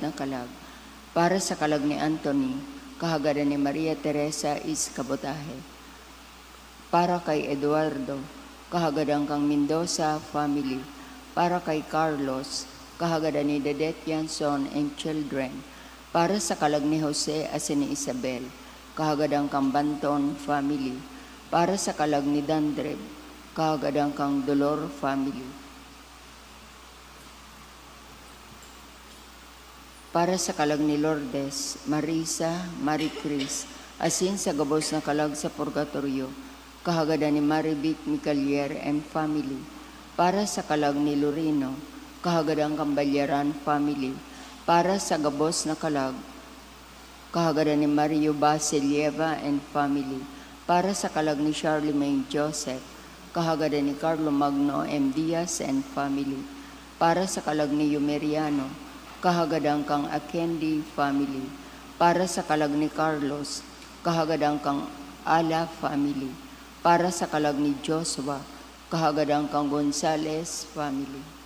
ng kalag. Para sa kalag ni Anthony, kahagadan ni Maria Teresa is Kabotahe. Para kay Eduardo, kahagadan kang Mendoza family. Para kay Carlos, kahagadan ni Dedet Yanson and children. Para sa kalag ni Jose as ni Isabel, kahagadan kang Banton family. Para sa kalag ni Dandreb, kahagadan kang Dolor family. Para sa kalag ni Lourdes, Marisa, Marie Cris, asin sa gabos na kalag sa purgatorio, kahagadan ni Maribik Micalier and family. Para sa kalag ni Lorino, kahagadan Cambalyaran family. Para sa gabos na kalag, kahagadan ni Mario Basilieva and family. Para sa kalag ni Charlemagne Joseph, kahagadan ni Carlo Magno M. Diaz and family. Para sa kalag ni Yumeriano, kahagadan kang Akendi family. Para sa kalag ni Carlos, kahagadan kang Ala family. Para sa kalag ni Joshua, kahagadan kang Gonzales family.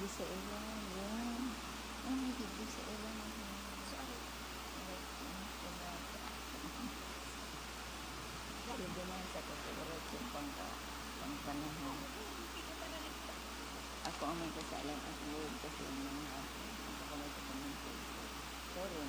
Sa ilan, yan. Ano dito sa ilan? Pwede na sa kasulat yung pangpanahon. Ako ang may kasalan at Lord kasi yung mga kasalan sa community. Sorry.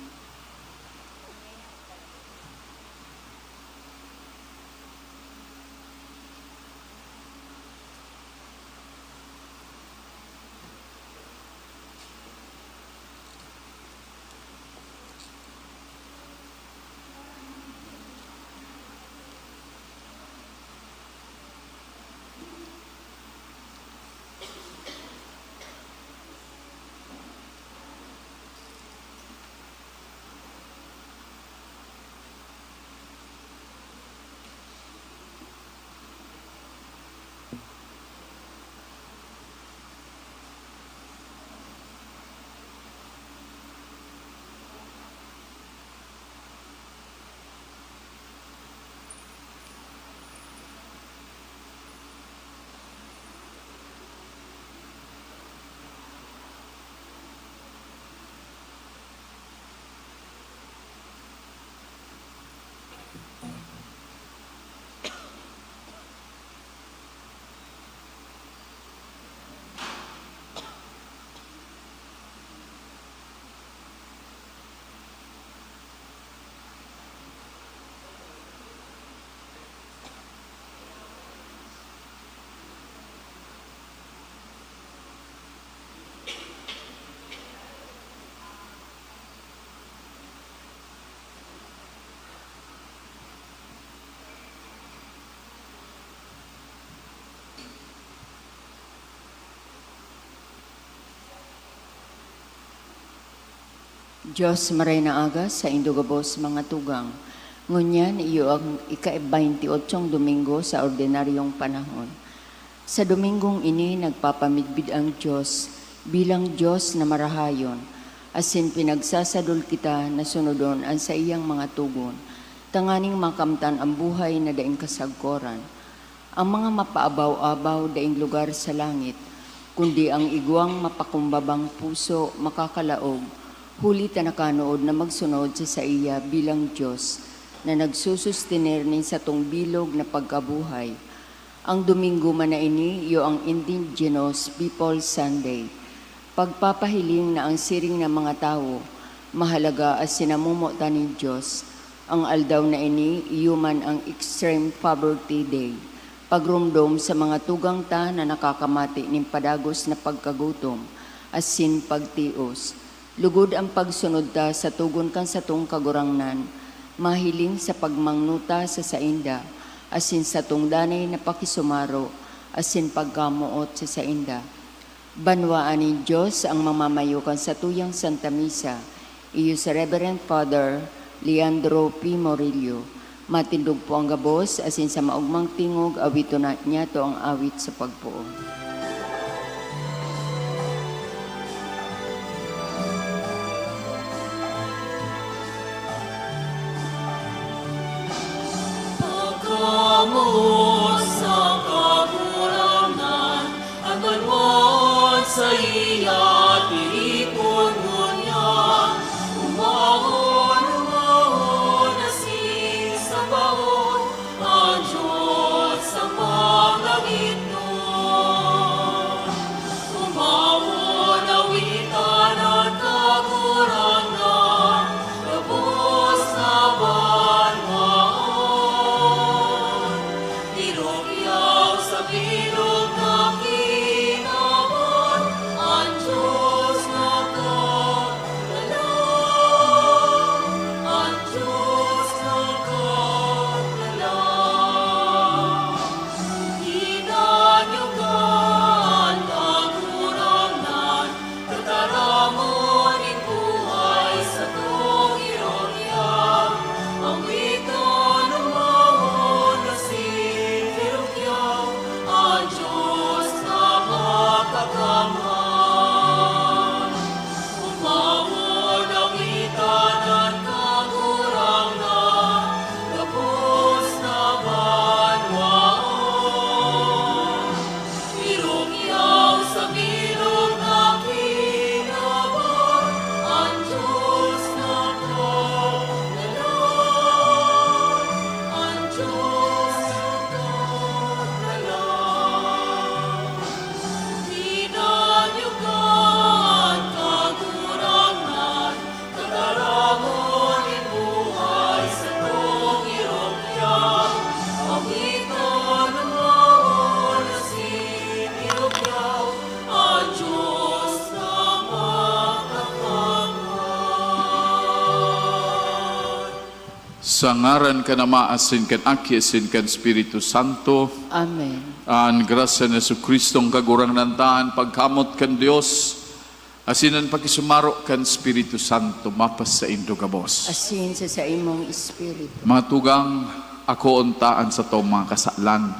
Diyos maray na aga sa indugabos mga tugang. Ngunyan iyo ang ika-28 Domingo sa ordinaryong panahon. Sa Domingong ini nagpapamidbid ang Diyos bilang Diyos na marahayon, asin pinagsasadol kita na sunodon ang sa iyang mga tugon, tanganing makamtan ang buhay na daing kasagkoran. Ang mga mapaabaw-abaw daing lugar sa langit, kundi ang igwang mapakumbabang puso makakalaog, huli tanakanood na magsunod sa iya bilang Diyos na nagsusustenir nin sa tong bilog na pagkabuhay. Ang Domingo man na ini, iyo ang Indigenous People Sunday. Pagpapahiling na ang siring ng mga tao, mahalaga as sinamumuta ni Diyos. Ang aldaw na ini, iyo man ang Extreme Poverty Day. Pagrumdom sa mga tugang ta na nakakamati ning padagos na pagkagutom, asin pagtios. Lugod ang pagsunod ta sa tugon kan sa tong kagurangnan, mahiling sa pagmangnuta sa sainda, asin sa tong danay na pakisumaro, asin pagkamuot sa sainda. Banwaan ni Diyos ang mamamayukan sa tuyang Santa Misa, iyo sa Reverend Father Leandro P. Morillo. Matindog po ang gabos, asin sa maugmang tingog, awito na niya to ang awit sa pagpuon. Pagkamuot sa kagurangan, ang banwaan sa iya, tiripon mo niya. Umahon, asin sa baon, ang Diyos sa pangangit nun. Umahon, awitan at kagurangan, labos na banwaan. Irokyaw sa bilog na kinaban, ang Diyos na kagalaw, ang Diyos na kagalaw. Hinanyugan, kagurangan, kataramon in buhay sa tong irokyaw, ang witon umahon na sinirokyaw, ang Diyos na makakamhan. Umahon ang witan at kagurangan, labos na banwaan. Irokyaw sa bilog na kinaban, ang Diyos na kagalaw, ang Diyos na kagalaw. Hinanyugan, kagurangan, kataramon in buhay sa tong irokyaw, awitan umahon na sinirokyaw, ang Diyos na makakamhan. Sa ngaran ka na maasin kan Aki, asin kan Espiritu Santo, Amen. ang grasya ni Jesucristong kagurang taan, pagkamot kan Dios, asin ang pakisumaro kan Espiritu Santo, mapas sa indo gabos. Asin sa imong espiritu. Mga tugang, ako untaan sa to mga kasalan,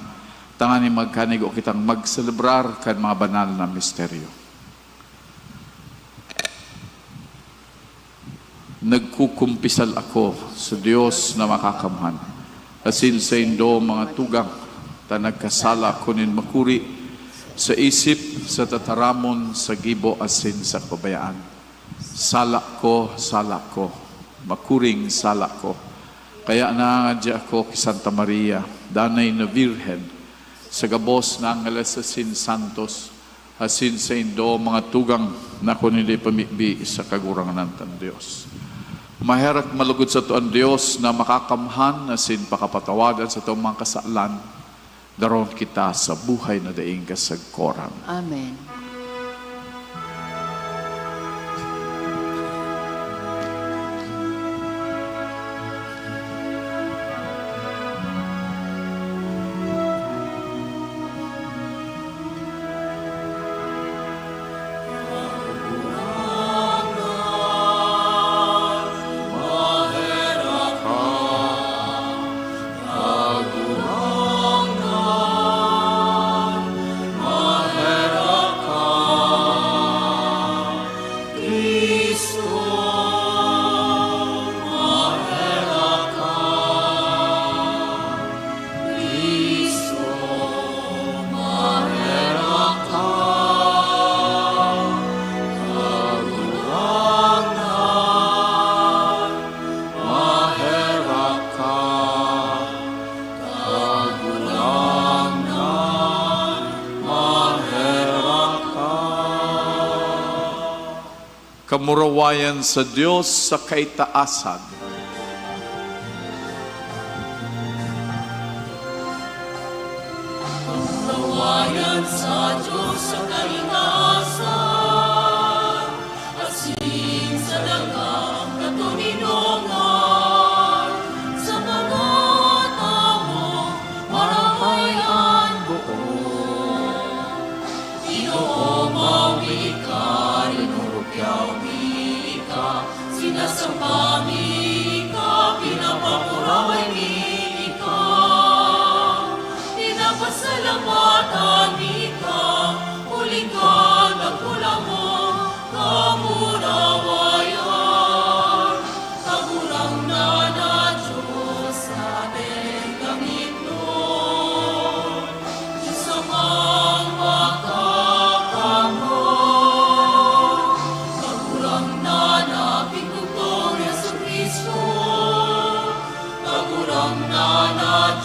tangani magkanig o kitang magselebrar kan mga banal na misteryo. Nagkukumpisal ako sa Diyos na makakamhan. Asin sa indo mga tugang, ta nagkasala kunin makuri sa isip, sa tataramon, sa gibo, asin sa kabayaan. Sala ko, makuring sala ko. Kaya nangadya ako kay Santa Maria, danay na Virhen, sa gabos na ang Alasasin Santos, asin sa indo mga tugang na kunili pamibi sa kagurangan ng Diyos. Maherak malugod sa tuan Diyos na makakamhan, asin pakapatawadan sa tuong mga kasalan, daron kita sa buhay na daing kasagkoran. Amen. Kamurawayan sa Diyos sa kaitaasan. Kawayan sa Diyos sa kaligtasan, asin sa dagang katuninongan, sa mga tao marahay ang buo. Ginoo mawi ka, rinurukyaw mi ka, sinasamba mi ka, pinapakuraway mi ka. Pasalamatan ka, uling ka, nagkulang mo, kamurawayan. Kagurang na Diyos sa ating gamit nun. Diyos amang makakamon. Kagurang na pingkutong Yesu Cristo. Kagurang na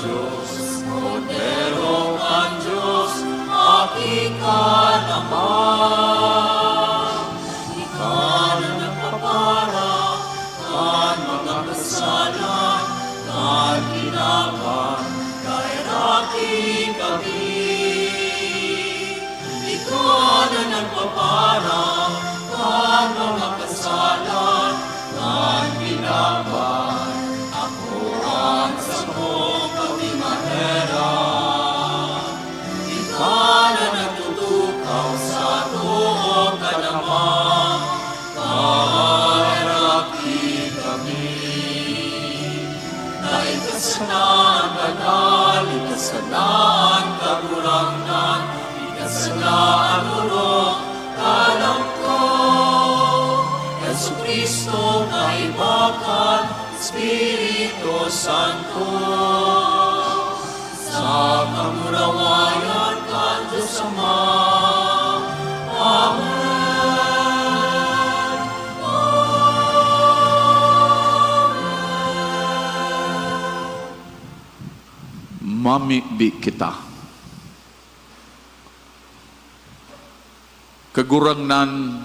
Diyos. Pero ang Diyos, aking ka naman. Ikaw na nagpapara, kan mga kasalan, kan ginapan, kahiraki kami. Ikaw na nagpapara, kan mga kasalan, kan ginapan, ako ang samong pagmimahera. Ikaw na nagtutukaw sa tuong ka naman, kahiraki kami. Naikasanan, banal, ikasanan, kagurangnan, ikasanan, urong, kalam ko. Yesu Cristo, kaibakan, Espiritu Santo. Sa kamurawayan ka, Diyos Ama. Amen. Mamibi kita. Kagurangnan,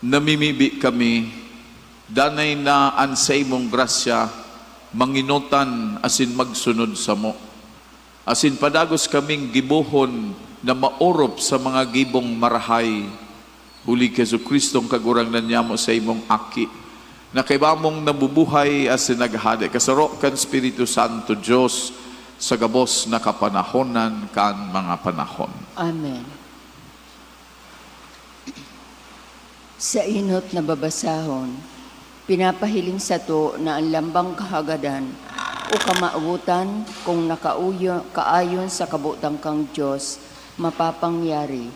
namimibi kami, danay na an sa imong grasya, manginutan asin magsunod sa mo. Asin padagos kaming gibuhon na maorop sa mga gibong marahay. Huli kay Jesu Kristong kagurangnan niya mo sa imong aki. Na kay bamong nabubuhay asin naghade. Kasaro kan Espiritu Santo Diyos sa gabos na kapanahonan kan mga panahon. Amen. Sa inot na babasahon, pinapahiling sa to na ang lambang kahagadan o kamautan kung kaayon sa kabutang kang Diyos mapapangyari.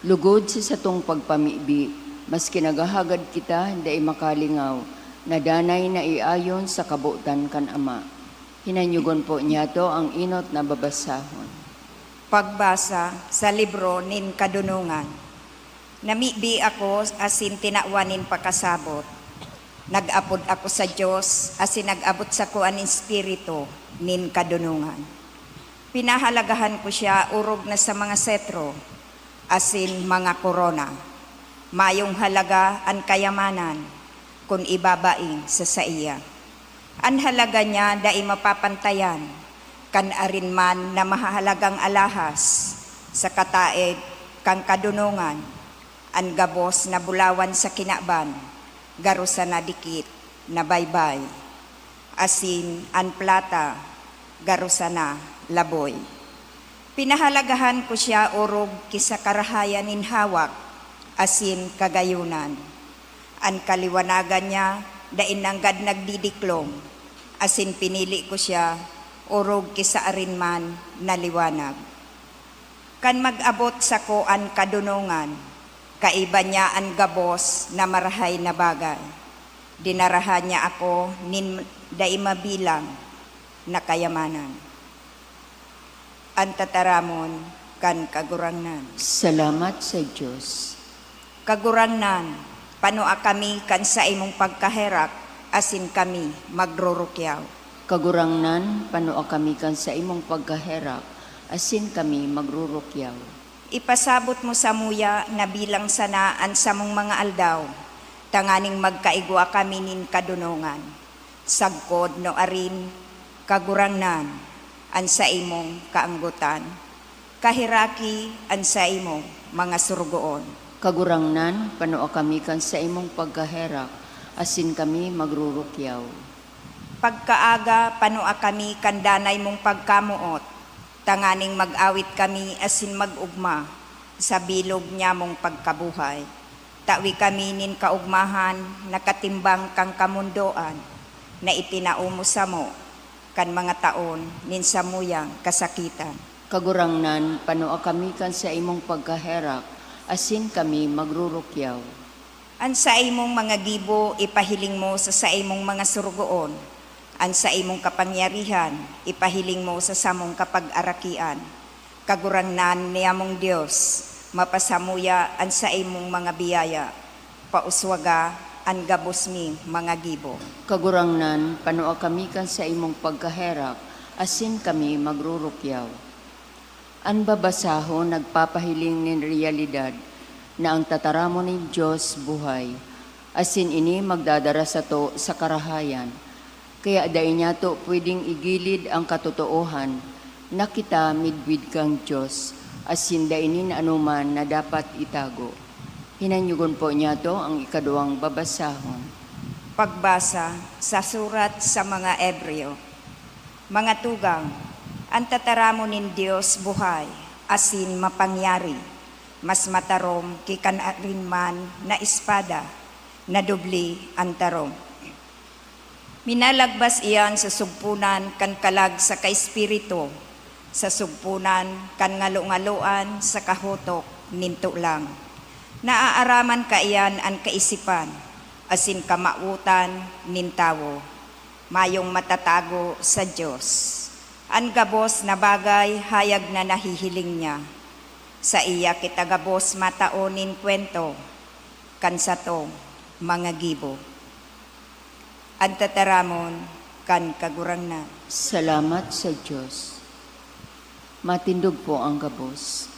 Lugod sa satong pagpamibi, mas kinagahagad kita hindi makalingaw, na danay na iayon sa kabutan kan Ama. Hinanyugon po niya to ang inot na babasahon. Pagbasa sa libro nin Kadunungan. Namibi ako asin tinawanin pakasabot. Nag-apod ako sa Diyos asin nag-abot sa kuan Espiritu nin Kadunungan. Pinahalagahan ko siya urog na sa mga setro asin mga korona. Mayong halaga ang kayamanan kung ibabaing sa saiya. Ang halaga niya dai mapapantayan kan arin man na mahahalagang alahas sa kataed kang kadunungan ang gabos na bulawan sa kinaban garusa na dikit na baybay asin an plata garusa na laboy. Pinahalagahan ko siya urog kisa karahayan nin hawak asin kagayunan. An kaliwanagan niya dain nanggad nagdidiklom asin pinili ko siya urog kisa arinman na liwanag. Kan mag-abot sa ko an kadunungan, kaiba niya ang gabos na marahay na bagay. Dinarahan niya ako nin dai mabilang na kayamanan. Ang tataramon kan kagurangnan. Salamat sa Diyos. Kagurangnan, panoa kami kan sa imong pagkaherak, asin kami magrurukyaw. Kagurangnan, panoa kami kan sa imong pagkaherak, asin kami magrurukyaw. Ipasabot mo sa muya na bilang sanaan sa mong mga aldaw, tanganing magkaigwa kami nin kadunungan. Sagkod no arin kagurangnan an sa imong kaanggutan. Kahiraki an sa imong mga surgoon. Kagurangnan, panoa kami kan sa imong pagkaherak, asin kami magrurukyaw. Pagkaaga panoa kami kandanay mong pagkamuot, tanganing mag-awit kami asin mag-ugma sa bilog niya mong pagkabuhay. Tawi kami nin kaugmahan, nakatimbang kang kamundoan, na itinaumo sa mo, kan mga taon, nin samuyang kasakitan. Kagurangnan, panoa kami kan sa imong pagkaherak, asin kami magrurukyaw. An sa imong mga gibo, ipahiling mo sa imong mga surgoon. An sa imong kapangyarihan, ipahiling mo sa samong kapag-arakian. Kagurangnan niya mong Diyos, mapasamuya an sa imong mga biyaya. Pauswaga an gabos mi mga gibo. Kagurangnan, panoa kami kan sa imong pagkaherak, asin kami magrurukyaw. An babasaho nagpapahiling nin realidad na ang tataramo ni Diyos buhay, asin ini magdadara sa to sa karahayan. Kaya dahil niya to pwedeng igilid ang katotoohan na kita midwid kang Diyos, asin dahil ini na anuman na dapat itago. Hinanyugon po niya to ang ikaduang babasahon. Pagbasa sa surat sa mga Ebreo. Mga tugang, ang tataramo nin Diyos buhay, asin mapangyari, mas matarom kikanarin man na espada, na dubli ang tarom. Minalagbas iyan sa sugpunan kan kalag sa kaispirito, sa sugpunan kan ngalo-ngaloan sa kahotok ninto lang. Naaaraman ka iyan ang kaisipan, asin kamautan nin tawo, mayong matatago sa Diyos. Ang gabos na bagay hayag na nahihiling niya. Sa iya kita gabos mataonin kwento, kansa to mga gibo. Ang tataramon kan kagurangnan. Salamat sa Diyos. Matindog po ang gabos.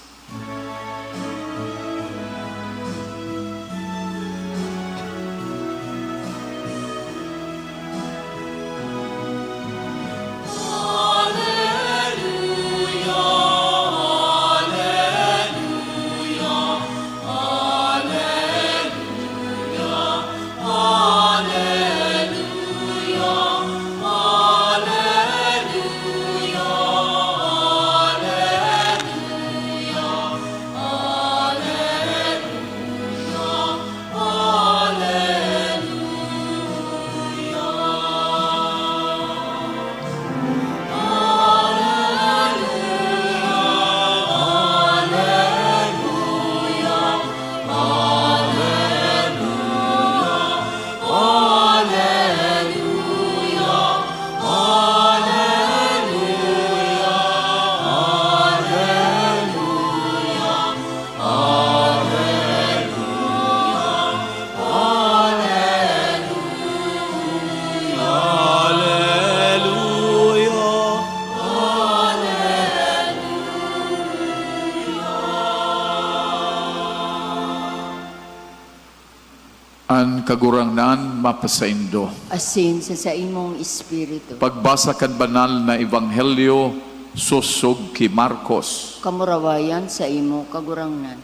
An kagurangnan mapasaindo. Asin sa imong espiritu. Pagbasa kan banal na ebanghelyo susog ki Marcos. Kamurawayan sa imo kagurangnan.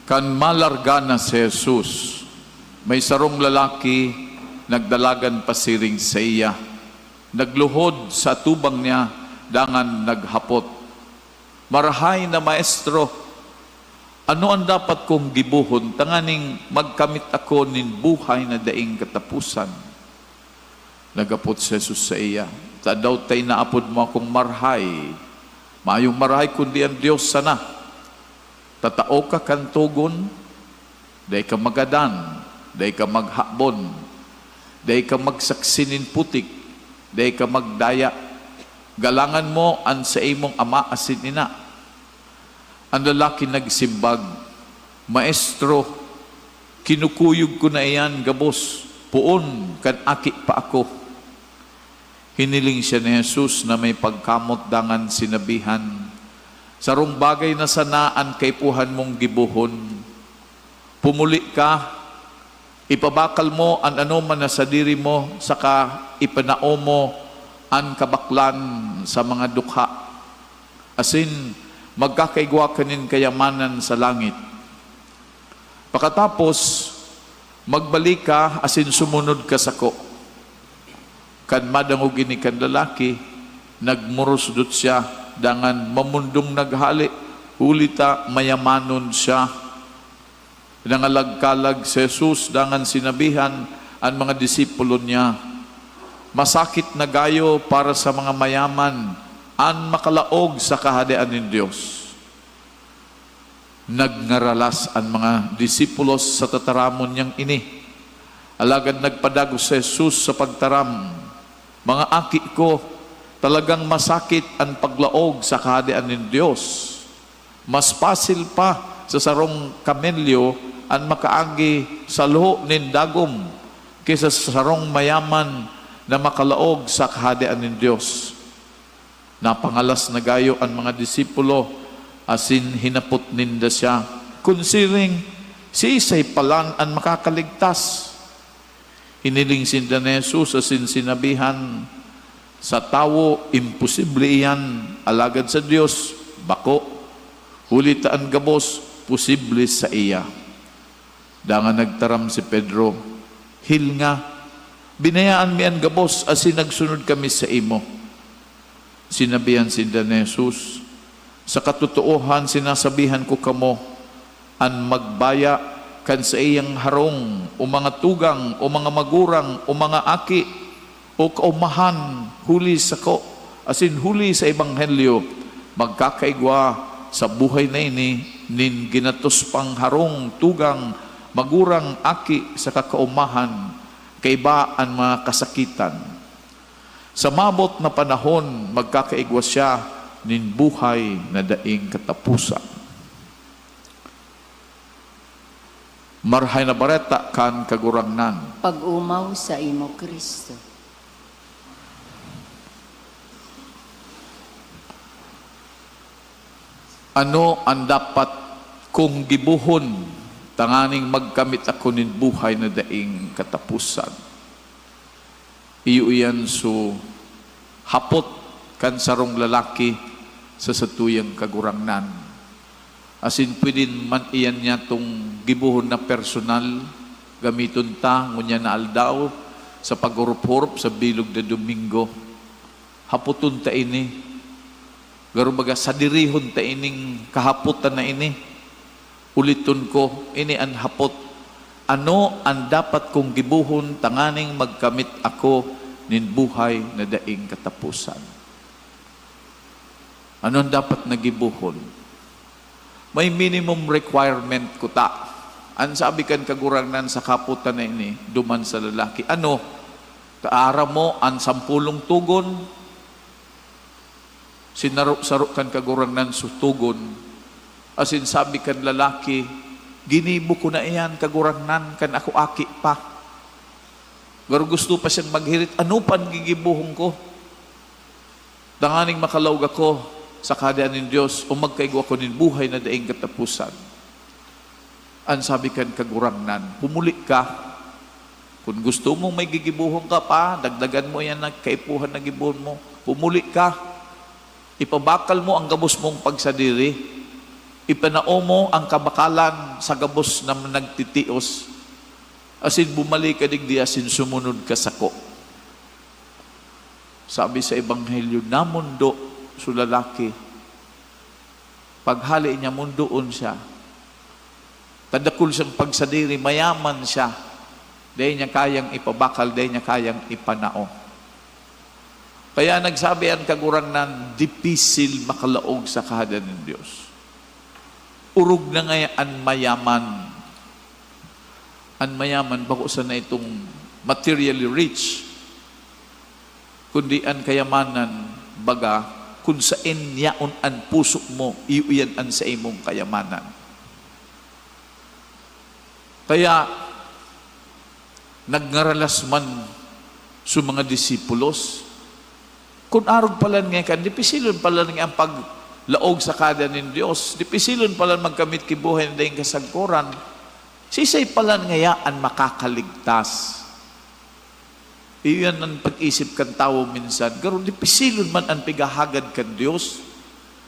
Kan malarga na si Jesus, may sarong lalaki nagdalagan pasiring sa iya. Nagluhod sa tubang niya, dangan naghapot. Marahay na maestro, ano ang dapat kong gibuhon, tanganing magkamit ako nin buhay na daing katapusan? Nagapot si Jesus sa iya, ta daw tay naapod mo akong marhay, mayong marhay kundi ang Diyos sana. Tatao ka kantugon, day ka magadan, day ka maghabon, day ka magsaksinin putik, day ka magdaya. Galangan mo ang sa imong ama asin ina. Ang lalaki nagsimbag, Maestro, kinukuyog ko na iyan gabos, puon kan aki pa ako. Hiniling siya ni Jesus na may pagkamot dangan sinabihan, sarong bagay na sanaan kay puhan mong gibuhon, pumuli ka, Ipabakal mo an ano man na sa diri mo, saka ipanao mo an kabaklan sa mga dukha. Asin, magkakaigwa kanin kayamanan sa langit. Pakatapos, magbalik ka, asin sumunod ka sako. Kan madangugin ni kan lalaki, nagmurusdot siya, dangan mamundong naghali, hulita mayamanon siya. Nangalagkalag si Jesus, dangan sinabihan ang mga disipulo niya, masakit na gayo para sa mga mayaman, an makalaog sa kahadian ng Diyos. Nagnaralas ang mga disipulos sa tataramon niyang ini. Alagad nagpadago si Jesus sa pagtaram, mga aki ko, talagang masakit ang paglaog sa kahadian ng Diyos. Mas pasil pa sa sarong kamelyo ang makaagi sa luho nin dagom kaysa sa sarong mayaman na makalaog sa kahadian ng Diyos. Napangalas na gayo ang mga disipulo, asin hinapot ninda siya, kunsiring si isay palan ang makakaligtas. Hiniling sinda ni Jesus, asin sinabihan, sa tao, imposible iyan, alagad sa Diyos, bako, hulitaan gabos, posible sa iya. Dangan nagtaram si Pedro, hil nga, binayaan mi ang gabos, asin nagsunod kami sa imo. Sinabihan sinda ni Jesus, sa katutuohan sinasabihan ko kamo, an magbaya kan sa iyang harong, o mga tugang, o mga magurang, o mga aki, o kaumahan, huli sa ko, asin huli sa ebanghelyo, magkakaigwa sa buhay na ini, nin ginatos pang harong, tugang, magurang, aki, sa kakaumahan, kaiba ang mga kasakitan. Sa mabot na panahon, magkakaigwa siya, nin buhay na daing katapusan. Marhay na bareta kan kagurangnan. Pag-umaw sa imo, Kristo. Ano ang dapat kong gibuhon tanganing magkamit ako nin buhay na daing katapusan? Iyo iyan so hapot kan sarong lalaki sa satuyang kagurangnan. Asin pwedin man iyan niya tong gibuhon na personal, gamiton ta, ngunya na aldaw, sa paghurup-hurup sa bilog na Domingo. Hapoton ta ini. Garo baga sa dirihon ta ining kahapotan na ini. Uliton ko, ini ang hapot. Ano ang dapat kong gibuhon tanganing magkamit ako nin buhay na daing katapusan? Ano ang dapat na gibuhon? May minimum requirement ko ta. Ang sabi kan kagurangnan sa kaputan na ini, duman sa lalaki. Ano? Kaara mo ang 10 tugon. Sinaro-saro kan kagurangnan sa tugon. Asin sabi kan lalaki, ginibo ko na iyan kagurangnan, kan ako aki pa. Pero gusto pa siyang maghirit, ano pan gigibuhong ko? Danganing makalawag ako sa kahadian ng Diyos o magkaigo ako nin buhay na daing katapusan. Ang sabi kan kagurangnan, pumuli ka. Kung gusto mong may gigibuhong ka pa, dagdagan mo yan na kaipuhan na gibuhon mo, pumuli ka. Ipabakal mo ang gabos mong pagsadiri. Ipanao mo ang kabakalan sa gabos na nagtitios. Asin bumalik ka digdi, asin sumunod ka sako. Sabi sa ebanghelyo, na mundo su lalaki. Paghali niya mundoon siya. Tadakul siyang pagsadiri, mayaman siya. Dahil niya kayang ipabakal, dahil niya kayang ipanao. Kaya nagsabi ang kagurangnan, dipisil makalaog sa kahadian ng Diyos. Urog na ngayon ang mayaman. Ang mayaman, bako sa na itong materially rich, kundi ang kayamanan, baga, kung saan yaon ang pusok mo, iuyan ang sa imong kayamanan. Kaya, nagnaralas man sa mga disipulos, kung arog pala nga kan, dipisilon pala nga ang paglaog sa kada ng Diyos, dipisilon pala magkamit kibuhay na dahing kasagkuran, Sisay pala ngayaan makakaligtas. Iyan ang pag-isip kan tao minsan. Karon di pisilon man ang pigahagad kan Dios.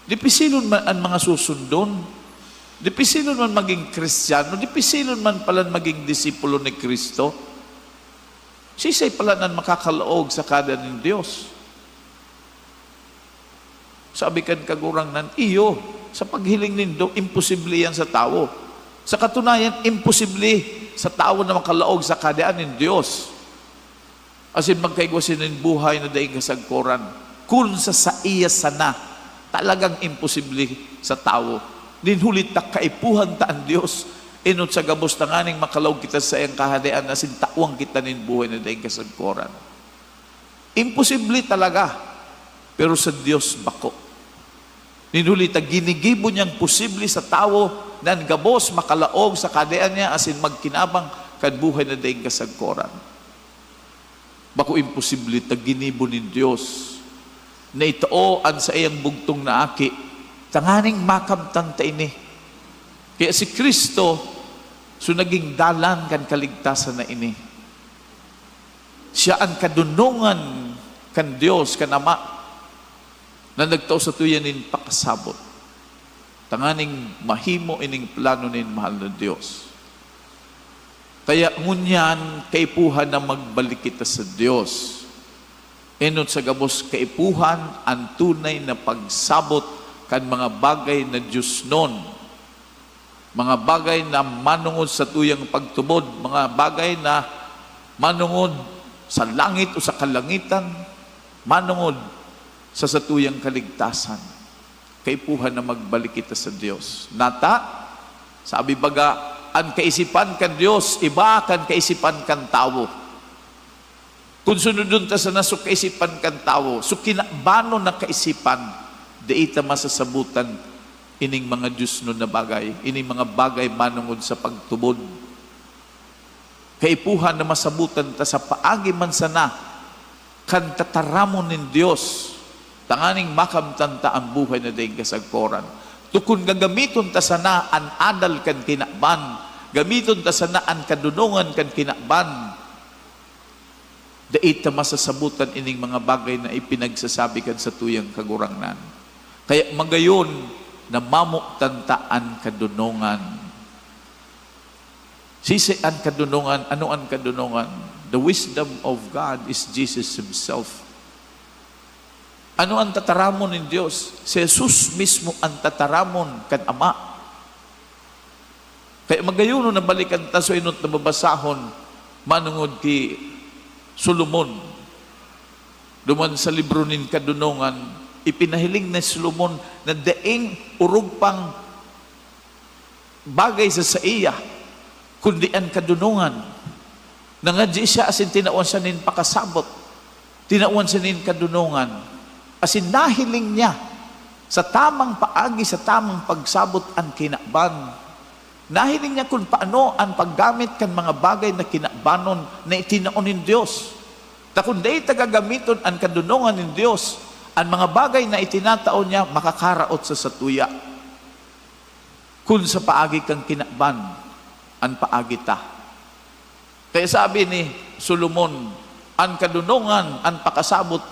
Di pisilon man ang mga susundon. Di pisilon man maging Kristiyano. Di pisilon man pala maging disipulo ni Kristo. Sisay pala nan makakalaog sa kada ng Dios. Sabi kan kagurang nan, iyo, sa paghiling nindo, imposible yan sa tao. Sa katunayan, imposible sa tao na makalaog sa kadaan ng Diyos. As in, magkaigwasin ng buhay na daing kasagkoran. Kung sa iya sana, talagang imposible sa tao. Ninhulit na kaipuhan ta ang Diyos. Inot sa gabos na nganing makalaog kita sa iyang kahadaan, as in, tawang kita ng buhay na daing kasagkoran. Imposible talaga. Pero sa Diyos bako. Ninulita, ginigibo niyang posible sa tao na gabos makalaog sa kadaan niya asin magkinabang kan buhay na daing kasagkoran. Bako imposible ta ginibo ni Dios na itoan sa iyang bugtong na aki tanganing makamtan ta ini. Kaya si Kristo so naging dalan kan kaligtasan na ini. Siya ang kadunungan kan Dios kan Ama na nagtao sa tuyanin pakasabot. Tanganing mahimo ining plano nin mahal na Diyos. Kaya ngunyan kaipuhan na magbalik kita sa Diyos. Enot sa gabos kaipuhan ang tunay na pagsabot kan mga bagay na Diyos nun. Mga bagay na manungod sa tuyang pagtubod. Mga bagay na manungod sa langit o sa kalangitan. Manungod sa satuyang kaligtasan. Kaipuhan na magbalik kita sa Diyos. Nata, sabi baga, ang kaisipan kan Diyos, iba kan kaisipan kan tao. Kung sunodun ta sa nasok kaisipan kan tao, so kinabano na kaisipan, di ita masasabutan ining mga Diyos nun na bagay, ining mga bagay manungod sa pagtubod. Kaipuhan na masabutan ta sa paagi man sana, kan tataramon ng Diyos, tanganing makamtanta ang buhay na daing kasagkoran. Tukun gagamiton ta sana an adal kan kinakban, gamiton ta sana an kadunungan kan kinakban, dait ta masasabutan ining mga bagay na ipinagsasabi kan sa tuyang kagurangnan. Kaya magayon na mamuktantaan kadunungan. Sisi an kadunungan, ano ang kadunungan? The wisdom of God is Jesus Himself. Ano ang tataramon ng Diyos? Si Jesus mismo ang tataramon kan Ama. Kaya magayon na balikan ta so inot na babasahon manungod ki Solomon. Duman sa libro nin kadunungan, ipinahiling na Solomon na daing urog pang bagay sa iya, kundi ang kadunungan. Nangadji siya asin tinawan siya nin pakasabot. Tinawan siya nin kadunungan. Asin nahiling niya sa tamang paagi, sa tamang pagsabot ang kinakban. Nahiling niya kung paano ang paggamit kan mga bagay na kinakbanon na itinaon ng Diyos. Takunday tagagamiton ang kadunungan ng Diyos, ang mga bagay na itinataon niya makakaraot sa satuya. Kung sa paagi kang kinakban, ang paagi ta. Kaya sabi ni Solomon, ang kadunungan, ang pakasabot,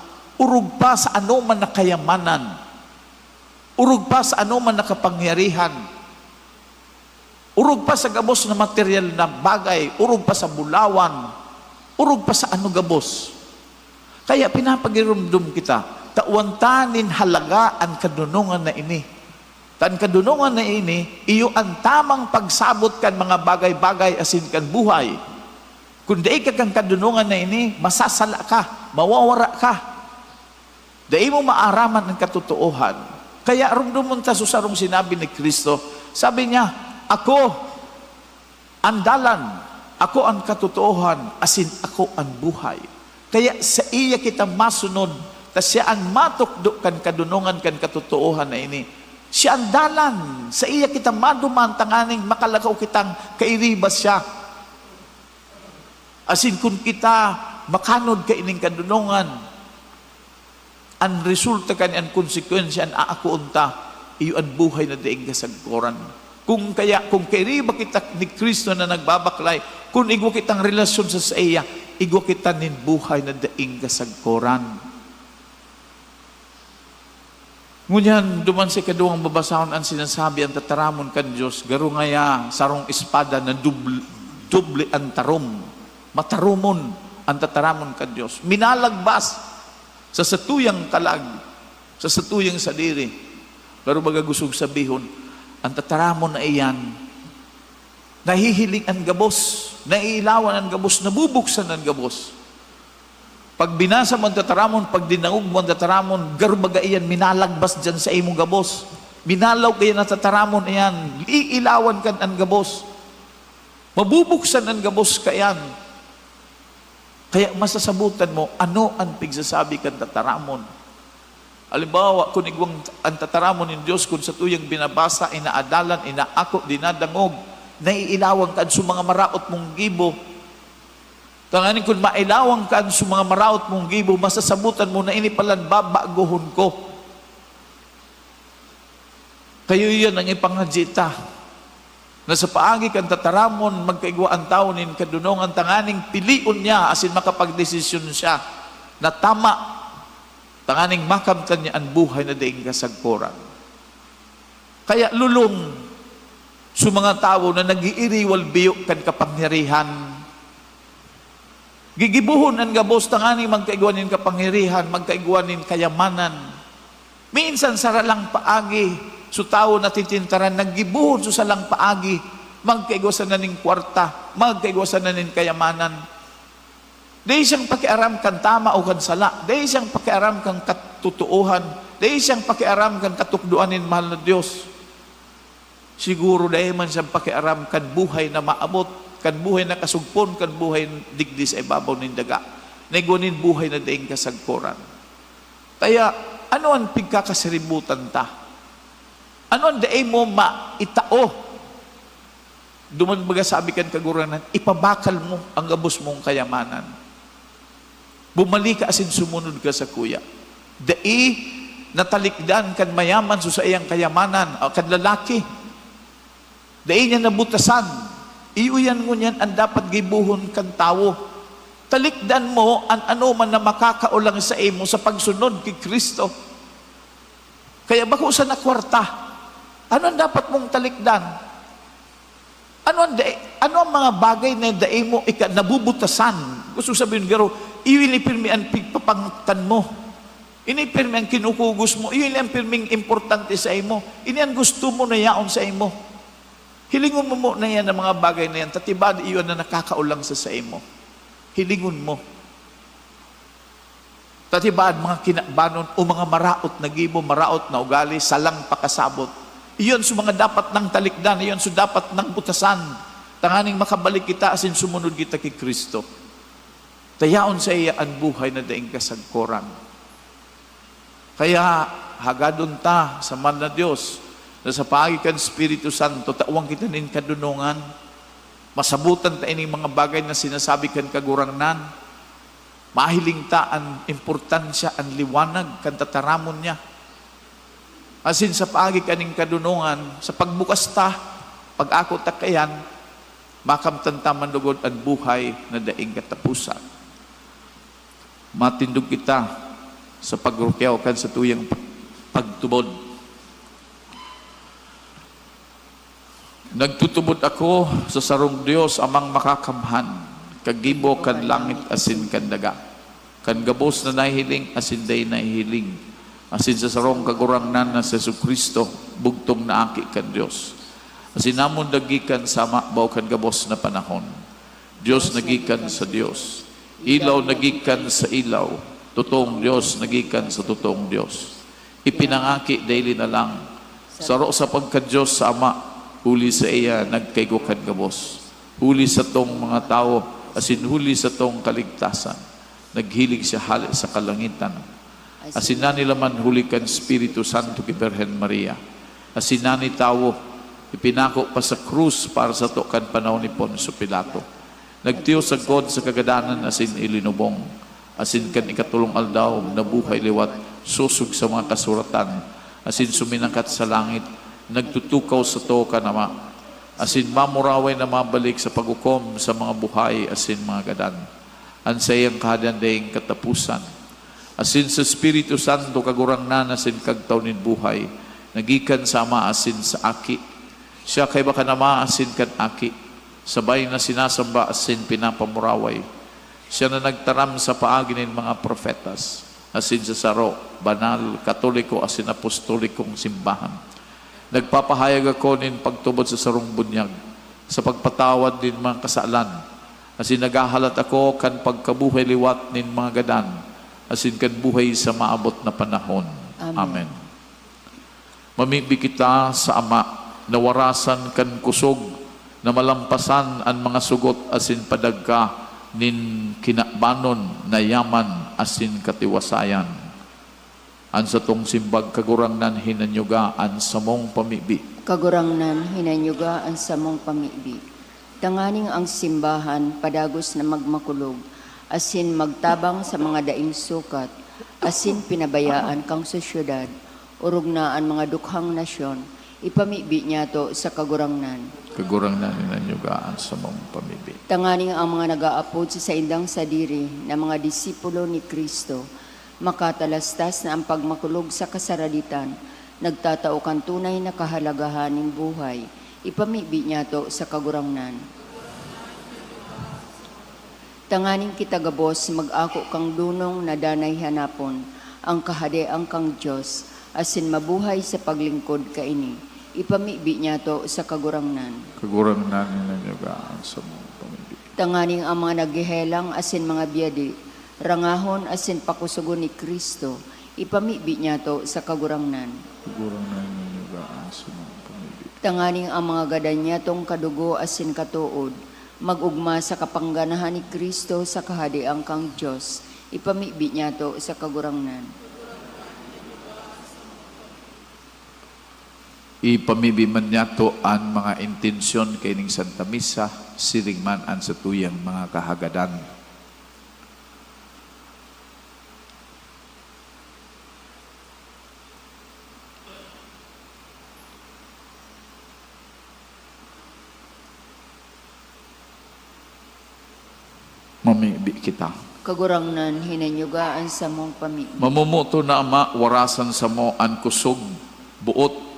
urog pa sa anuman na kayamanan, urog pa sa anuman na kapangyarihan, urog pa sa gabos na material na bagay, urog pa sa bulawan, urog pa sa ano gabos. Kaya pinapagirumdum kita, tauwantanin halaga ang kadunungan na ini. Tan kadunungan na ini, iyo ang tamang pagsabot kan mga bagay-bagay asin kan buhay. Kung di ka kang kadunungan na ini, masasala ka, mawawara ka. Dahil mo maaraman ng katotohan. Kaya rumdumon ta susarong sinabi ni Kristo, sabi niya, ako ang dalan, ako ang katotohan, asin ako ang buhay. Kaya sa iya kita masunod, ta siya ang matukdo kan kadunungan kan katotohan na ini. Siya ang dalan, sa iya kita maduman tanganing makalakaw kitang kairibas siya. Asin kung kita makanod ka ining kadunungan, ang resulta kanya, ang konsekwensya, ang aakuunta, iyo ang buhay na daing kasagkoran. Kung kaya ba kita ni Kristo na nagbabaklay, kung igwa kitang relasyon sa iya, igwa kita nin buhay na daing kasagkoran. Ngunyan, duman si kaduang babasahon ang sinasabi ang tataramon kan Diyos, garo ngaya sarong espada na doble ang tarom, matarumon ang tataramon kan Diyos. Minalagbas sa satuyang kalag, sa satuyang sadiri. Garo baga gusog sabihon, ang tataramon na iyan, nahihiling ang gabos, naiilawan ang gabos, nabubuksan ang gabos. Pag binasa mo ang tataramon, pag dinaog mo ang tataramon, garbaga iyan, minalagbas dyan sa imong gabos. Minalaw kayo na tataramon iyan, iilawan kan ang gabos. Mabubuksan ang gabos kayan. Kaya masasabutan mo, ano ang pigsasabi kan tataramon? Halimbawa, kung igwang ang tataramon ng Diyos, kung sa tuyang binabasa, inaadalan, inaako, dinadangog, naiilawan kan sa mga maraot mong gibo. Tanganin kung mailawang ka sa mga maraot mong gibo, masasabutan mo na inipalan babaguhon ko. Kayo yan ang ipanghadjita. Na sa paagi kang tataramon, magkaigwa ang tao nin kadunong ang tanganing piliun niya asin makapagdesisyon siya na tama. Tanganing makamtan niya ang buhay na daing kasagkoran. Kaya lulong sa mga tao na nag-iiriwal biyo kan kapangyarihan, gigibuhon ang gabos tanganing magkaigwanin kapangyarihan, magkaigwanin kayamanan. Minsan saralang paagi, so tao na titintaran, naggibuhon so salang paagi, magkaigwasan na ning kwarta, magkaigwasan na ning kayamanan. Dahil siyang pakiaram kan tama o kan sala, dahil siyang pakiaram kan katutuuhan, dahil siyang pakiaram kan katukduanin mahal na Diyos. Siguro dahil man siyang pakiaram kan buhay na maabot, kan buhay na kasugpon, kan buhay digdi sa ibabaw ng daga. Naigunin buhay na daing kasagkoran. Kaya, ano ang pigkakasiributan ta? Ano ang daing mo maitao? Duman baga sabi kan kaguranan, ipabakal mo ang gabos mong kayamanan. Bumalik ka asin sumunod ka sa kuya. Dai natalikdan kan mayaman so sa iyang kayamanan, o kan lalaki. Dai niya nabutasan. Iuyan mo niyan ang dapat gibuhon kan tao. Talikdan mo ang ano man na makakaulang sa imo sa pagsunod kay Kristo. Kaya bako sa nakwarta, ano ang dapat mong talikdan? Ano ang mga bagay na daay mo nabubutasan? Gusto sabihin garo, iwilipirmi ang pigpapangtan mo. Inipirmi ang kinukugos mo. Iwili ang pirming importante sa imo. Ini ang gusto mo na yaon sa imo. Hilingon mo na yan ang mga bagay na yan. Tatibad iyon na nakakaulang sa imo. Hilingon mo. Tatibad mga kinabanon o mga maraot na gibo, maraot na ugali, salang pakasabot. Iyon sa mga dapat nang talikdan, iyon sa dapat nang butasan. Tanganing makabalik kita asin sumunod kita kay Kristo. Tayaon sa iya ang buhay na daing kasagkoran. Kaya hagadon ta sa man na Diyos, na sa pagikan Espiritu Santo, tawang kita nin kadunungan, masabutan ta ining mga bagay na sinasabi kan kagurangnan, mahiling ta ang importansya, ang liwanag, kan tataramon niya. Asin sa pagikan ning kadunungan, sa pagbukas ta, pag-ako ta kayan, makamtan ta manlugod ang buhay na daing katapusan. Matindog kita sa pagrukyaw kan sa tuyang pagtubod. Nagtutubod ako sa sarong Dios amang makakamhan, kagibo kan langit asin kan daga, kan gabos na nahihiling asin day nahihiling, asin sa sarong kagurangnan na sa Kristo, bugtong na aki kan Dios. Asin namon nagikan sama baw kan gabos na panahon. Dios nagikan sa Dios, ilaw nagikan sa ilaw, tutong Dios nagikan sa tutong Dios. Ipinangaki daily na lang, saro sa pagka-Dios sa Ama, huli sa iya nagkaigukan gabos. Huli sa tong mga tao, asin huli sa tong kaligtasan. Naghilig siya hali sa kalangitan. Asin na nila man huli kan Espiritu Santo kay Birhen Maria. Asin na ni tao, ipinako pa sa krus para sa to kan panahon ni Poncio Pilato. Nagtiyo sa God sa kagadanan asin ilinubong. Asin kan ikatulong aldaw, nabuhay liwat, susug sa mga kasuratan. Asin suminangkat sa langit, nagtutukaw sa to kanama. Asin mamuraway na mabalik sa pagukom sa mga buhay asin mga gadan. Ansayang kadandayang katapusan. Asin sa Espiritu Santo kagurang na asin kagtawnin buhay. Nagikan sama asin sa aki. Siya kay baka nama asin kan aki. Sabay na sinasamba asin pinapamuraway. Siya na nagtaram sa paagi ng mga profetas. Asin sa saro, banal, katoliko, asin apostolikong simbahan. Nagpapahayag ako nin pagtubod sa sarong bunyag, sa pagpatawad din mga kasalan. Asin nagahalat ako kan pagkabuhay liwat nin mga gadan, asin kan buhay sa maabot na panahon. Amen. Mamibi kita sa Ama, nawarasan kan kusog, na malampasan ang mga sugot asin padagka, nin kinakbanon na yaman asin katiwasayan. An sa tong simbag kagurangnan hinanyugaan sa mong pamibi. Kagurangnan hinanyugaan sa mong pamibi. Tanganing ang simbahan padagos na magmakulog, asin magtabang sa mga daing sukat, asin pinabayaan kang sosyudad, urog na ang mga dukhang nasyon, ipamibi niya to sa kagurangnan. Kagurangnan hinanyugaan sa mong pamibi. Tanganing ang mga nag-aapod sa indang sadiri na mga disipulo ni Kristo, makatalastas na ang pagmakulog sa kasaraditan, nagtatao kan tunay na kahalagahan ng buhay, ipamibi niya to sa kagurangnan. Tanganing kita gabos, mag-ako kang dunong na danay hanapon, ang kahadeang kang Diyos, asin mabuhay sa paglingkod kaini. Ipamibi niya to sa kagurangnan. Kagurangnan hinanyugaan sa mong pamibi. Tanganing ang mga naghihelang asin mga biyadi, rangahon asin pakusugon ni Kristo, ipamibi niya to sa kagurangnan. Kagurangnan hinanyugaan sa mong pamibi. Tanganing ang mga gadan niya tong kadugo asin katuod, magugma sa kapangganahan ni Kristo sa kahadiang kang Diyos, ipamibi niya to sa kagurangnan. Ipamibi man niya to ang mga intensyon kay ning Santa Misa, siring man ang sa tuyang mga kahagadan. Mamibi kita. Kagurangnan hinanyugaan sa mong pamibi. Mamumuto na Ama, warasan sa mo ang kusog, buot,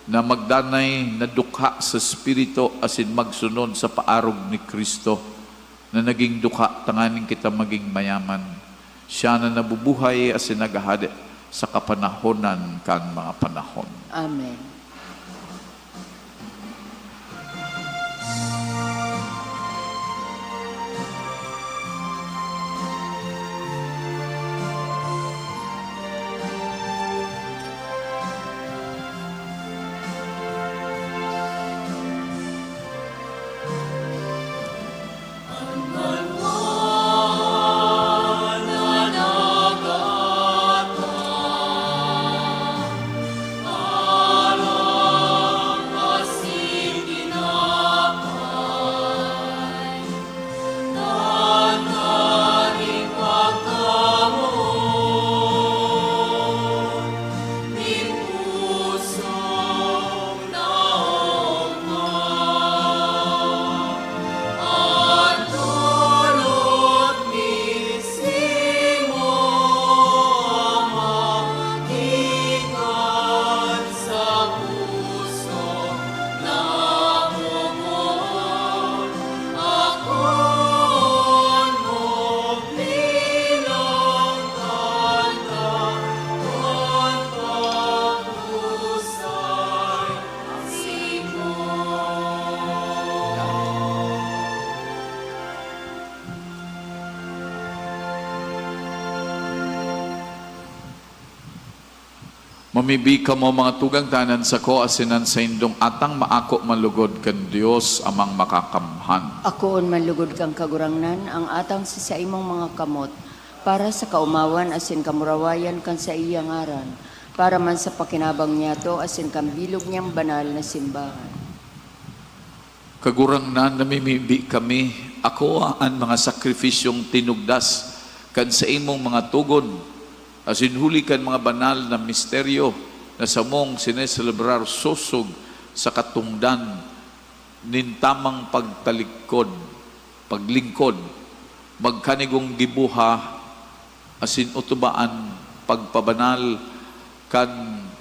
na magdanay na dukha sa Espiritu asin magsunod sa paarog ni Kristo na naging dukha tanganing kita maging mayaman. Siya na nabubuhay asin nagahade sa kapanahonan kan mga panahon. Amen. Mamibi ka mo mga tugang tanan sa ko asinan sa indong atang maako malugod kan Dios amang makakamhan. Akoon manlugod kang kagurangnan, ang atang sa imong mga kamot, para sa kaumawan asin kamurawayan kan sa iyang aran, para man sa pakinabang niya to asin kambilog niyang banal na simbahan. Kagurangnan namimibi kami, ako ang mga sakrifisyong tinugdas kan sa imong mga tugon, asin huli kan mga banal na misteryo na samong sineselebrar susog sa katungdan nin tamang paglingkod, magkanigong gibuha, asin utubaan, pagpabanal, kan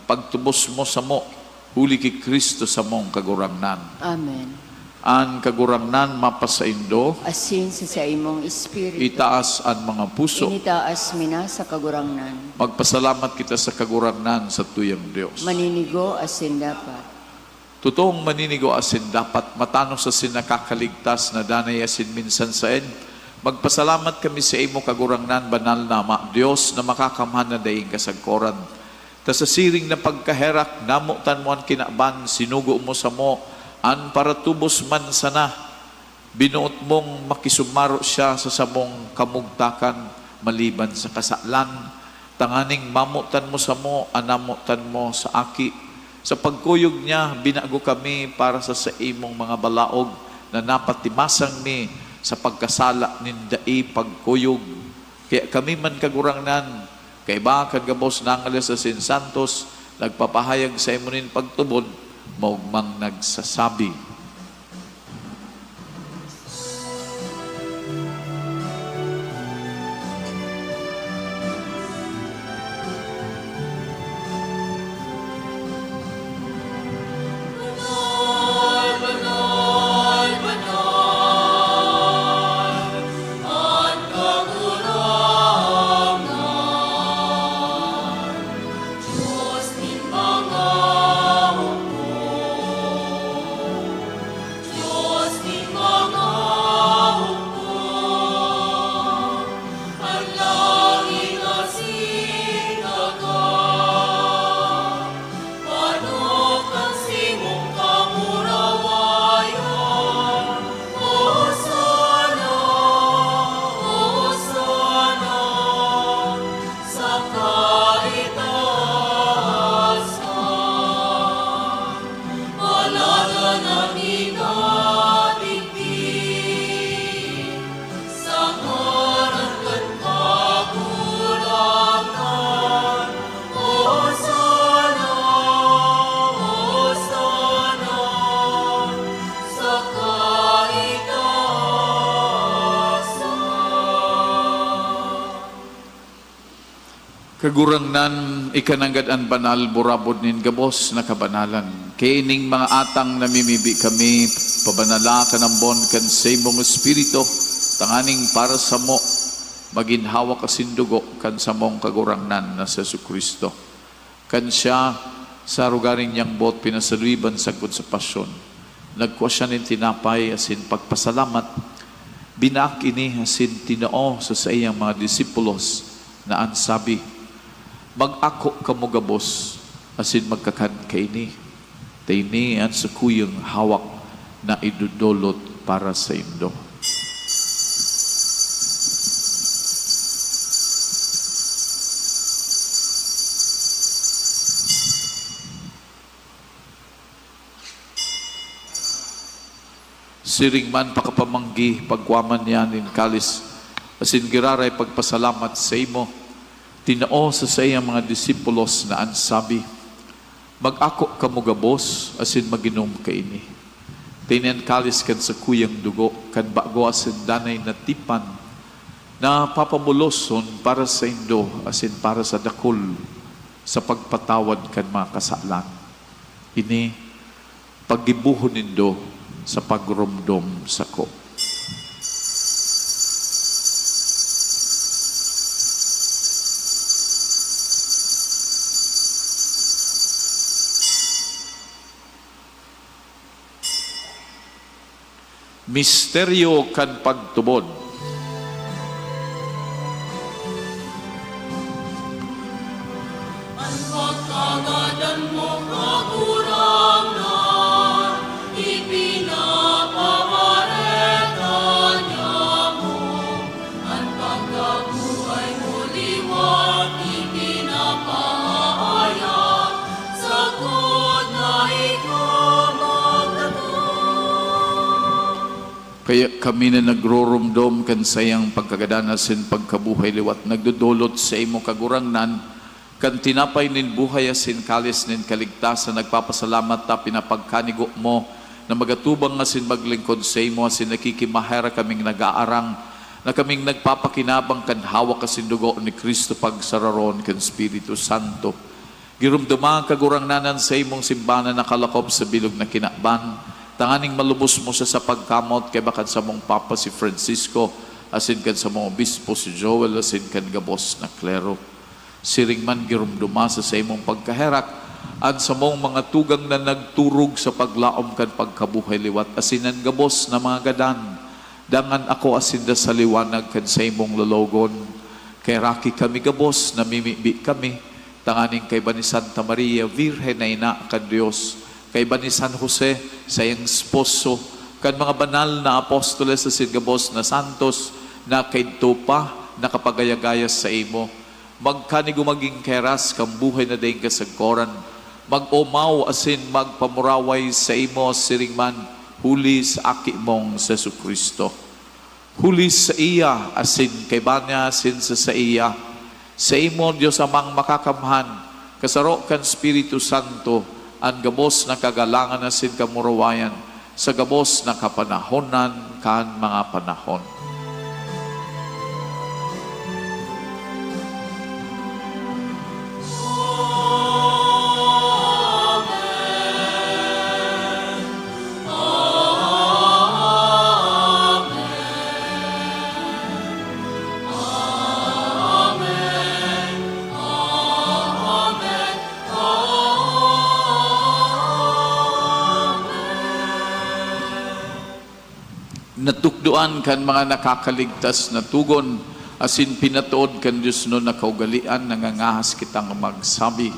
pagtubos mo sa mo, huli ki Kristo sa mong kagurangnan. Amen. An kagurangnan mapasaindo, Asin sa imong espiritu. itaas ang mga puso. Initaas mina sa kagurangnan. Magpasalamat kita sa kagurangnan sa tuyang Diyos. Maninigo asin dapat. Totoong maninigo asin dapat matanong sa sinakakaligtas na danay asin minsan saen. Magpasalamat kami sa imo kagurangnan banal na Diyos na makakamhan na daing kasagkoran. Ta sa siring na pagkaherak, namutan mo ang kinaban, sinugo mo sa mo, an para tubos man sana, binuot mong makisumaro siya sa samong kamugtakan, maliban sa kasalan, tanganing mamutan mo sa mo, anamutan mo sa aki. Sa pagkuyog niya, binago kami para sa imong mga balaog na napatimasang mi sa pagkasala nindai pagkuyog. Kaya kami man kagurangnan, kay ba kagabos ng alas asin santos, nagpapahayag sa imunin pagtubod, maugmang nagsasabi. Kagurangnan, ikananggad-an banal, burabod nin gabos na kabanalan. Kaining mga atang namimibi kami, pabanala kanambon kan sa imong espiritu, tanganing para sa mo, maginhawa kasindugo kan sa mong kagurangnan na sa Kristo. Kan siya, sa rugaring niyang bot, pinasaluiban sagod sa pasyon. Nagkuha siya nin tinapay, asin pagpasalamat, binak ini asin tinao sa iyang mga disipulos na ansabi, mag-ako kamugabos asin magkakan kaini. Taini ang sakuyang hawak na idudulot para sa indo. Siring man pakapamanggi pagwaman niya nin kalis asin giraray pagpasalamat sa imo. Tinao sa iyang mga disipulos na ansabi, mag-ako kamugabos asin maginom kaini. Tinan kalis kan sa kuyang dugo, kan bago asin danay na tipan, na papamuloson para sa indo asin para sa dakol, sa pagpatawad kan mga kasalan. Ini, paggibuhon nindo sa pagrumdom sa ko. Misteryo kan pagtubod. Ang pagkagadan mo kagurangnan, ipinapamareta niya mo. Ang pagkabuhay mo liwat, ipinapaaya, sagod na ikaw magtatag. Kaya kami na nagrorumdom kan sayang pagkagadanas sin pagkabuhay liwat, nagdudulot sa imo kagurangnan, kan tinapay nin buhay asin kalis nin kaligtasan, nagpapasalamat ta pinapagkanigo mo, na magatubang asin maglingkod sa imo, asin nakikimahera kaming nag-aarang, na kaming nagpapakinabang kan hawak asin dugo ni Kristo pagsararon kan Espiritu Santo. Girumduma kagurang nanan sa imong simbanan nakalakop sa bilog na kinakban, tanganing malubos mo siya sa pagkamot kay bakan sa mong Papa si Francisco, asin kan sa mong Obispo si Joel, asin kan gabos na klero. Siring man girumduma sa imong pagkaherak, at sa mong mga tugang na nagturog sa paglaom kan pagkabuhay liwat, asinan gabos na mga gadan, dangan ako asinda sa liwanag kan sa imong lalogon. Kay raki kami gabos, namimibi kami, tanganing kay ba ni Santa Maria, Virhen na ina kan Diyos, kay ba ni San Jose, sa iyang esposo, kan mga banal na apostoles asin gabos na santos, na kay tupa, nakapagayagayas sa imo, magkanigo maging keras, kang buhay na daing kasagkoran, mag-umaw asin magpamuraway sa imo siringman, huli sa aki mong sa Kristo. Huli sa iya asin kay banya asin sa iya, sa imo Diyos amang makakamhan, kasaro kan Espiritu Santo, ang gabos na kagalangan asin kamurawayan, sa gabos na kapanahonan kan mga panahon. Natukduan kan mga nakakaligtas na tugon, asin pinatuod kan Diyos no na kaugalian, nangangahas kitang magsabi.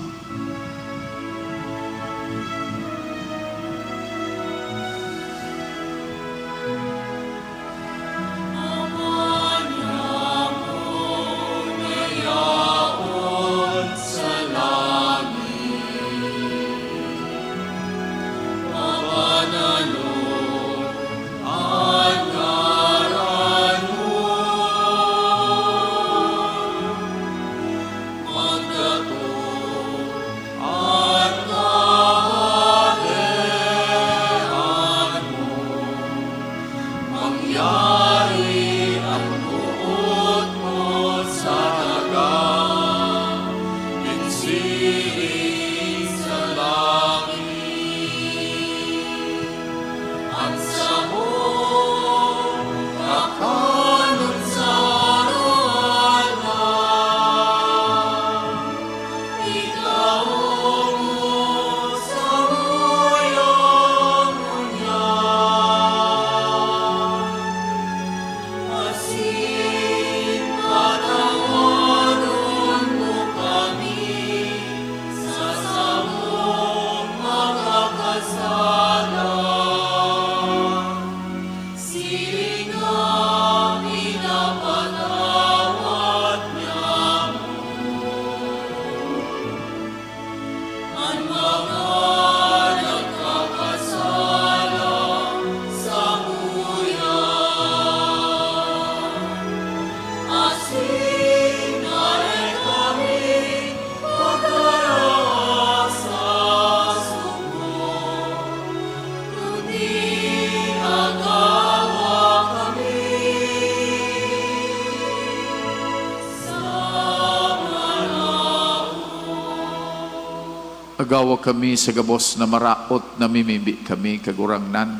Agawa kami sa gabos na maraot na mimibi kami kagurangnan.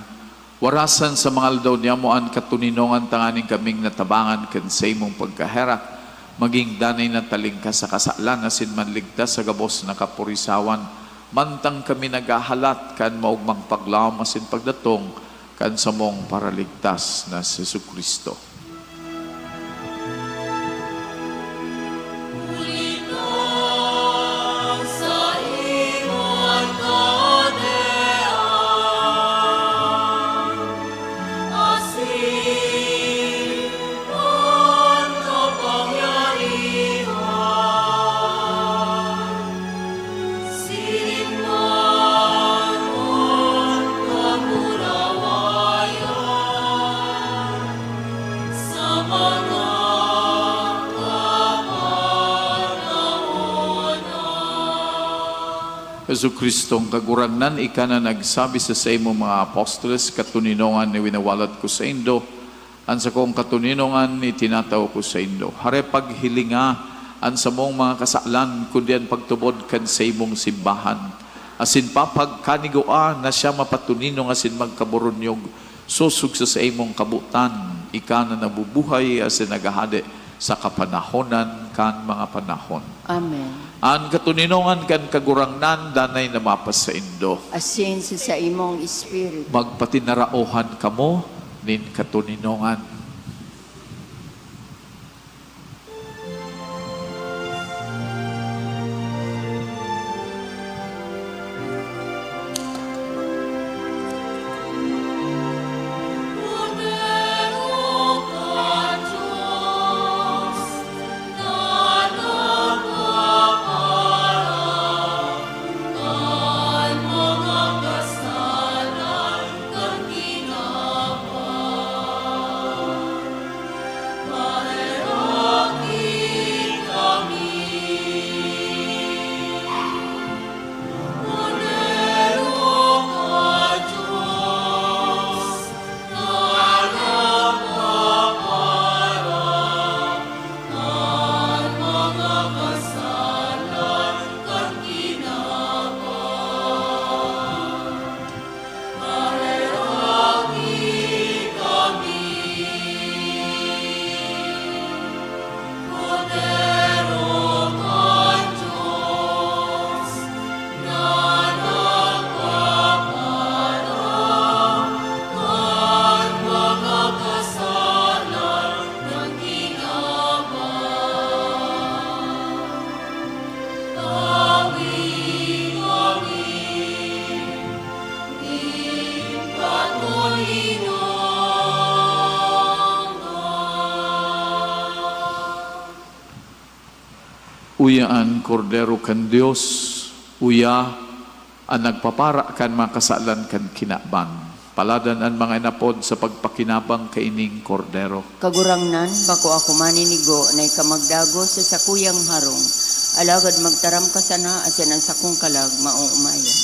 Warasan sa mga aldaw niya mo an katuninongan tanganing kaming natabangan kan sa imong pagkaherak. Maging danay na talingka sa kasalan asin manligtas sa gabos na kapurisawan. Mantang kami nagahalat kan maugmang paglaom asin pagdatong kan sa mong paraligtas na si Kristo. Yesu Kristong kagurangnan, ika na nagsabi sa imo mga apostoles, katuninongan ni winawalat ko sa indo, an sa kong katuninongan ni tinataw ko sa indo. Hare paghilinga, an sa mong mga kasalan, kundi an pagtubod kan sa imong simbahan. Asin papagkanigoa na siya mapatuninong asin magkaburunyog, susug sa imong kabutan, ika na nabubuhay asin nagahade sa kapanahonan kan mga panahon. Amen. An katuninongan kan kagurangnan danay na mapas sa indo. Asin sa imong espiritu. Magpatinaraohan kamo nin katuninongan. Uyaan kordero kan Dios, uya ang nagpapara kan mga kasalan kan kinabang. Paladan ang mga inapod sa pagpakinabang kaining kordero. Kagurangnan, bako ako maninigo na ikamagdago sa sakuyang harong. Alagad magtaram ka sana asin ang sakong kalag mauumayan.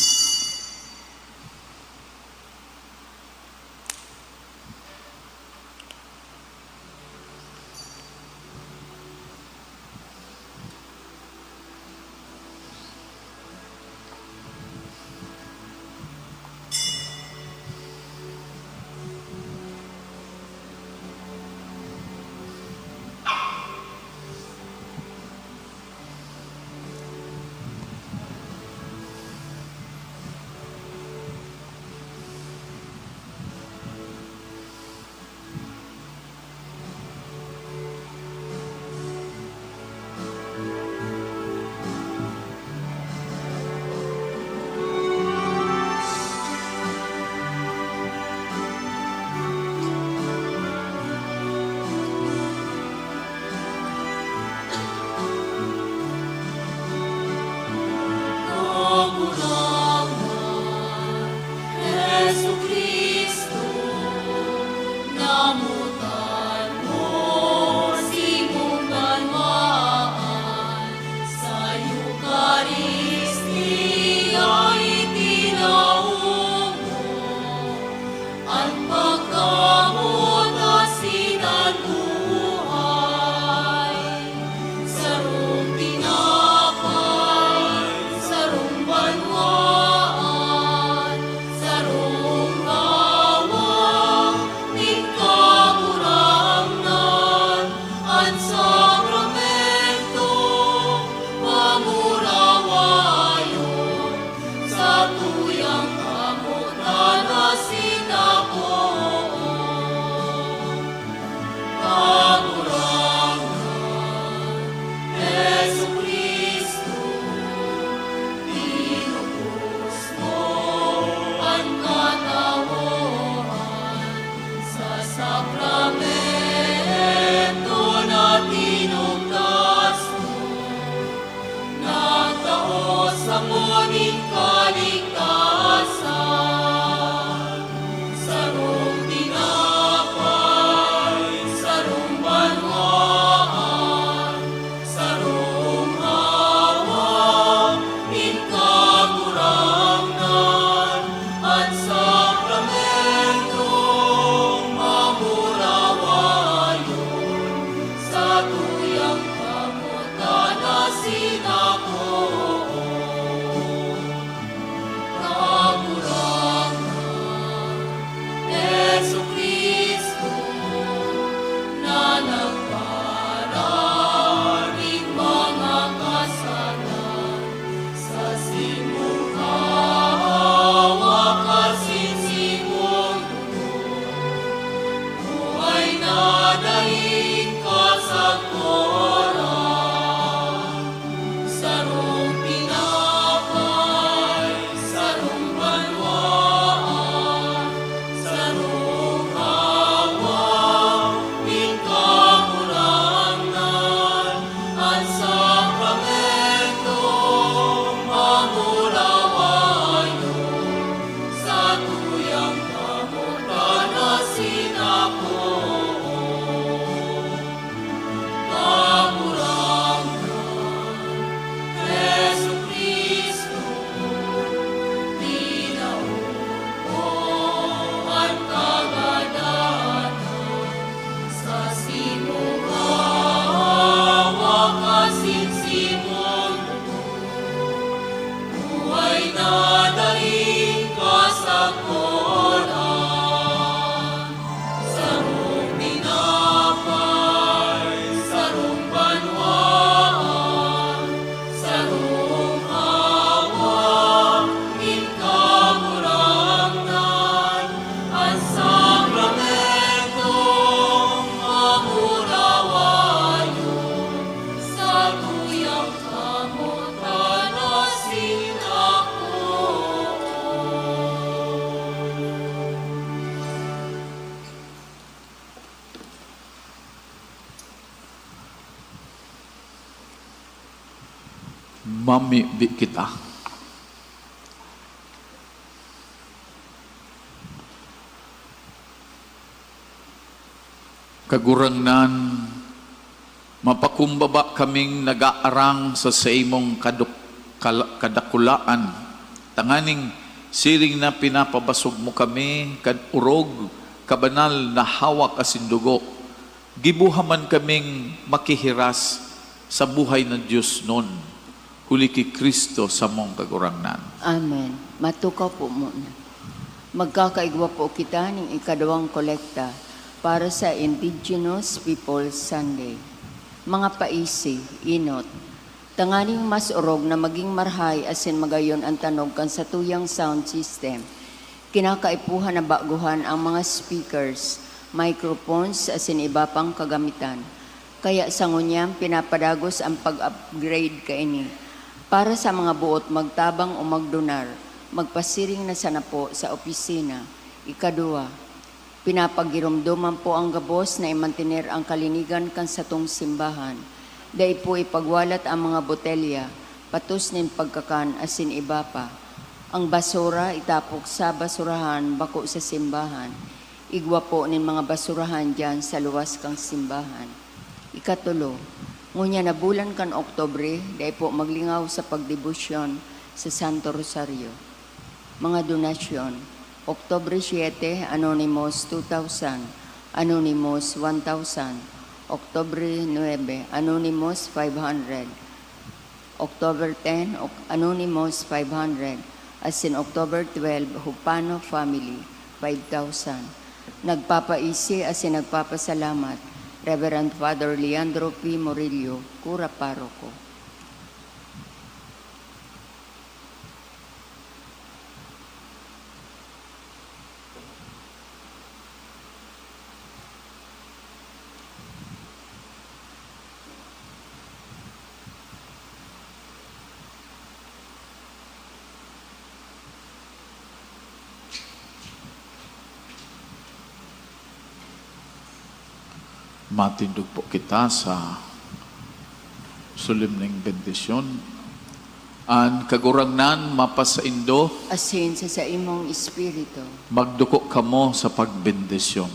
Simon, buhay na daing kasakoran. Sarong tinapay, sarong banwaan, sarong hawak, inkamurangnan, ang sakramentong mamurawayon, sa tuyang kamutan asin ako. Mamibi kita. Kagurangnan, mapakumbaba kaming nag-aarang sa imong kadakulaan. Tanganing siring na pinapabasog mo kami, kad urog, kabanal na hawak asin dugo. Gibuhaman kaming makihiras sa buhay ng Diyos nun. Huli ki Kristo sa mong kagurangnan. Amen. Matukaw po muna. Magkakaigwa po kita ng ikadawang kolekta para sa Indigenous Peoples Sunday. Mga paisi, inot, tanganing mas urog na maging marhay asin magayon ang tanog kan sa tuyang sound system. Kinakaipuhan na baguhan ang mga speakers, microphones asin iba pang kagamitan. Kaya sa ngunyam pinapadagos ang pag-upgrade kaini. Para sa mga buot magtabang o magdonar, magpasiring na sana po sa opisina. Ikadua, pinapagirumduman po ang gabos na imantener ang kalinigan kan sa tong simbahan. Dahil po ipagwalat ang mga botelya, patos nin pagkakan asin iba pa. Ang basura itapok sa basurahan bako sa simbahan. Igwa po nin mga basurahan dyan sa luwas kang simbahan. Ikatulo, ngunya na bulan kan Oktobre, dahil po maglingaw sa pagdebosyon sa Santo Rosario. Mga donasyon, Oktobre 7, Anonymous 2,000, Anonymous 1,000, Oktobre 9, Anonymous 500, October 10, Anonymous 500, as in October 12, Hupano Family 5,000. Nagpapaisi as in nagpapasalamat, Reverend Father Leandro P. Murillo, Cura Paroko. Matindog po kita sa solemneng bendisyon. An kagurangnan mapasaindo, Asin sa imong espiritu, magduko kamo sa pagbendisyon.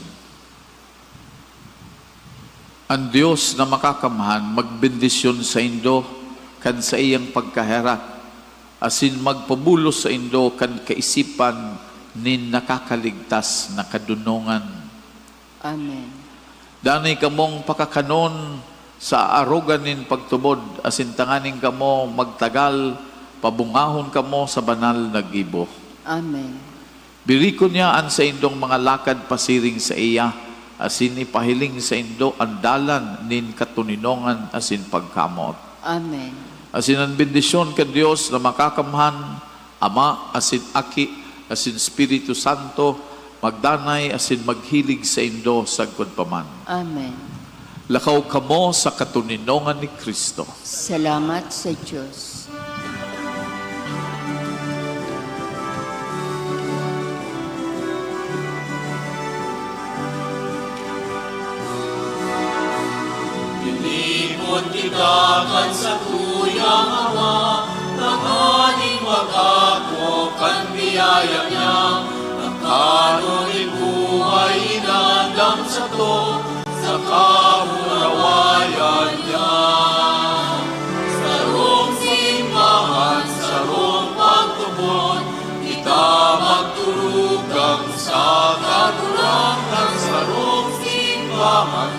Ang Diyos na makakamahan, magbendisyon sa indo, kan sa iyang pagkaherat, asin magpabulos sa indo, kan kaisipan, nin nakakaligtas na kadunungan. Amen. Danay kamong pakakanon sa arugan nin pagtubod, asin tanganing kamo magtagal, pabungahon kamo sa banal na gibo. Amen. Birikon niya an sa indong mga lakad pasiring sa iya, asin ipahiling sa indo ang dalan nin katuninongan asin pagkamot. Amen. Asin ang bendisyon ka Diyos na makakamahan, Ama, asin Aki, asin Espiritu Santo, magdanay asin maghilig sa indo sagkod paman. Amen. Lakaw kamo sa katuninongan ni Kristo. Salamat sa Diyos. Ilipon kita kan sa tuyang awa, tanganing magako kan biyaya niya, nakaroon buhay inandam sa to, sa kamurawayan niya. Sarong simbahan, sarong pagtubod, kita magturugang sa kagurangan, sarong simbahan,